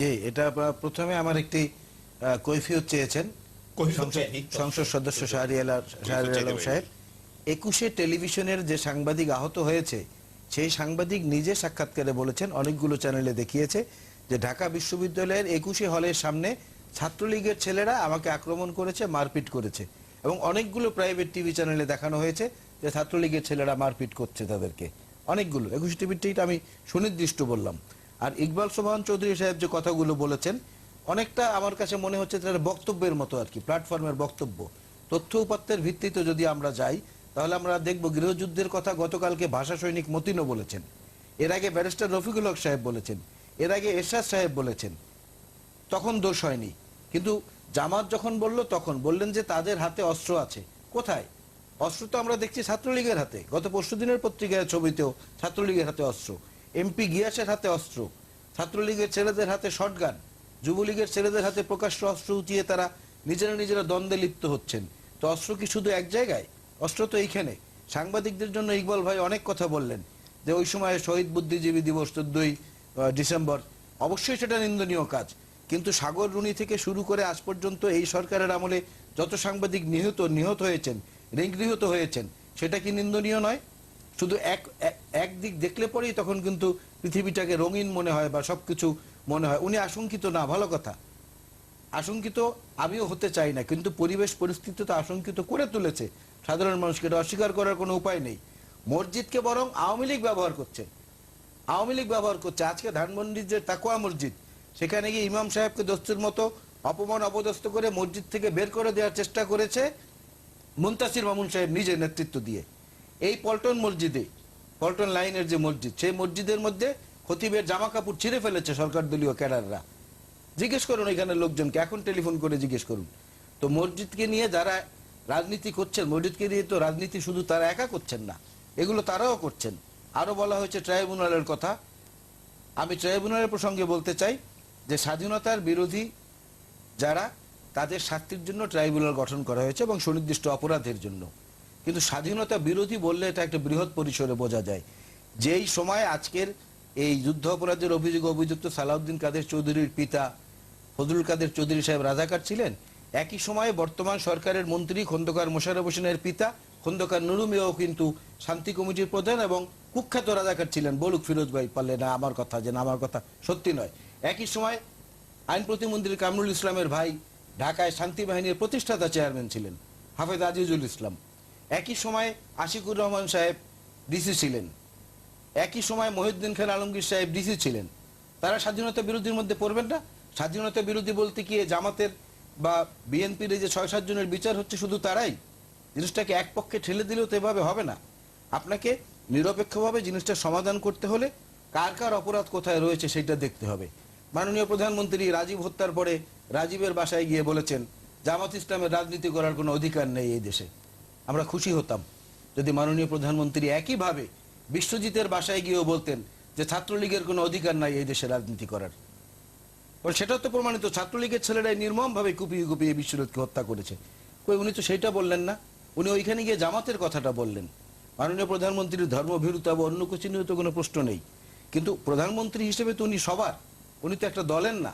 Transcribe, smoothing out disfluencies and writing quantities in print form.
জি, এটা প্রথমে আমার একটি কৈফিয়ত চেয়েছেন সংসদ সদস্য শাহরিয়ার আলম সাহেব। 21-এ টেলিভিশনের যে সাংবাদিক আহত হয়েছে সেই সাংবাদিক নিজে সাক্ষাৎকারে বলেছেন, অনেকগুলো চ্যানেলে দেখিয়েছে যে ঢাকা বিশ্ববিদ্যালয়ের 21-এ হলের সামনে ছাত্রলীগের ছেলেরা আমাকে আক্রমণ করেছে, মারপিট করেছে, এবং অনেকগুলো প্রাইভেট টিভি চ্যানেলে দেখানো হয়েছে যে ছাত্রলীগের ছেলেরা মারপিট করছে তাদেরকে। অনেকগুলো 21 টিভিটা আমি সুনির্দিষ্ট বললাম। আর ইকবাল সোবহান চৌধুরী সাহেব যে কথাগুলো বলেছেন অনেকটা আমার কাছে মনে হচ্ছে তার বক্তব্যের মতো আর কি, প্ল্যাটফর্মের বক্তব্য। তথ্য উপাত্তের ভিত্তিতে যদি আমরা যাই তাহলে আমরা দেখব গৃহযুদ্ধের কথা গতকালকে ভাষা সৈনিক মতিনও বলেছেন, এর আগে ব্যারিস্টার রফিকুল হক সাহেব বলেছেন, এর আগে এরশাদ সাহেব বলেছেন, তখন দোষ হয়নি। কিন্তু জামাত যখন বলল তখন বললেন যে তাদের হাতে অস্ত্র আছে। কোথায় অস্ত্র? তো আমরা দেখছি ছাত্রলীগের হাতে। গত পরশুদিনের পত্রিকায় ছবিতেও ছাত্রলীগের হাতে অস্ত্র, এমপি গিয়াসের হাতে অস্ত্র, ছাত্রলীগের ছেলেদের হাতে শটগান, যুবলীগের ছেলেদের হাতে প্রকাশ্য অস্ত্র উঁচিয়ে তারা নিজেরা দ্বন্দ্বে লিপ্ত হচ্ছেন। তো অস্ত্র কি শুধু এক জায়গায়? অস্ত্র তো এইখানে। সাংবাদিকদের জন্য ইকবাল ভাই অনেক কথা বললেন যে ওই সময় শহীদ বুদ্ধিজীবী দিবস 14ই ডিসেম্বর, অবশ্যই সেটা নিন্দনীয় কাজ। কিন্তু সাগর রুনি থেকে শুরু করে আজ পর্যন্ত এই সরকারের আমলে যত সাংবাদিক নিহত হয়েছেন, নিগৃহীত হয়েছেন, সেটা কি নিন্দনীয় নয়? শুধু এক দিক দেখলে পরেই তখন কিন্তু পৃথিবীটাকে রঙিন মনে হয় বা সবকিছু মনে হয়। উনি আশঙ্কিত না, ভালো কথা, আশঙ্কিত আমিও হতে চাই না, কিন্তু পরিবেশ পরিস্থিতি তো আশঙ্কিত করে তুলেছে সাধারণ মানুষকে, এটা অস্বীকার করার কোনো উপায় নেই। মসজিদকে বরং আওয়ামী লীগ ব্যবহার করছে, আওয়ামী লীগ ব্যবহার করছে। আজকে ধানমন্ডির যে তাকওয়া মসজিদ, সেখানে গিয়ে ইমাম সাহেবকে দস্তুর মতো অপমান অপদস্থ করে মসজিদ থেকে বের করে দেওয়ার চেষ্টা করেছে মুনতাসির মামুন সাহেব নিজের নেতৃত্ব দিয়ে। এই পল্টন মসজিদে, পল্টন লাইনের যে মসজিদ, সেই মসজিদের মধ্যে খতিবের জামা কাপড় ছিঁড়ে ফেলেছে সরকার দলীয় ক্যাডাররা। জিজ্ঞেস করুন এখানে লোকজনকে, এখন টেলিফোন করে জিজ্ঞেস করুন। তো মসজিদকে নিয়ে যারা রাজনীতি করছেন, মসজিদকে নিয়ে তো রাজনীতি শুধু তারা একা করছেন না, এগুলো তারাও করছেন। আরো বলা হয়েছে ট্রাইব্যুনালের কথা। আমি ট্রাইব্যুনালের প্রসঙ্গে বলতে চাই যে স্বাধীনতার বিরোধী যারা, তাদের শাস্তির জন্য ট্রাইব্যুনাল গঠন করা হয়েছে এবং সুনির্দিষ্ট অপরাধের জন্য। কিন্তু স্বাধীনতা বিরোধী বললে এটা একটা বৃহৎ পরিসরে বোঝা যায়। যেই সময় আজকের এই যুদ্ধ অপরাধের অভিযুক্ত সালাউদ্দিন কাদের চৌধুরীর পিতা ফজলুল কাদের চৌধুরী সাহেব রাজাকার ছিলেন, একই সময়ে বর্তমান সরকারের মন্ত্রী খন্দকার মোশাররফ হোসেনের পিতা খন্দকার নুরু মিয়াও কিন্তু শান্তি কমিটির প্রধান এবং কুখ্যাত রাজাকার ছিলেন। বলুক ফিরোজ ভাই পারলে না আমার কথা, যে না আমার কথা সত্যি নয়। একই সময় আইন প্রতিমন্ত্রী কামরুল ইসলামের ভাই ঢাকায় শান্তি বাহিনীর প্রতিষ্ঠাতা চেয়ারম্যান ছিলেন হাফেজ আজিজুল ইসলাম। একই সময় আশিকুর রহমান সাহেব ডিসি ছিলেন, একই সময় মহিউদ্দিন খান আলমগীর সাহেব ডিসি ছিলেন। তারা স্বাধীনতা বিরোধীর মধ্যে পড়বেন না? স্বাধীনতা বিরোধী বলতে কি জামাতের বা বিএনপির যে 6-7 জনের বিচার হচ্ছে শুধু তারাই? জিনিসটাকে এক পক্ষে ঠেলে দিলেও তো এভাবে হবে না। আপনাকে নিরপেক্ষভাবে জিনিসটা সমাধান করতে হলে কার কার অপরাধ কোথায় রয়েছে সেটা দেখতে হবে। মাননীয় প্রধানমন্ত্রী রাজীব হত্যার পরে রাজীবের বাসায় গিয়ে বলেছেন জামাত ইসলামের রাজনীতি করার কোনো অধিকার নেই এই দেশে। আমরা খুশি হতাম যদি মাননীয় প্রধানমন্ত্রী একইভাবে বিশ্বজিতের বাসায় গিয়েও বলতেন যে ছাত্রলীগের কোনো অধিকার নাই এই দেশে রাজনীতি করার। সেটাও তো প্রমাণিত, ছাত্রলীগের ছেলেরাই নির্মমভাবে কুপিয়ে কুপিয়ে বিশ্বজিৎকে হত্যা করেছে। কই, উনি তো সেইটা বললেন না, উনি ওইখানে গিয়ে জামাতের কথাটা বললেন। মাননীয় প্রধানমন্ত্রীর ধর্মভীরুতা বা অন্য কিছু নিয়ে তো কোনো প্রশ্ন নেই, কিন্তু প্রধানমন্ত্রী হিসেবে তো উনি সবার, উনি তো একটা দলের না।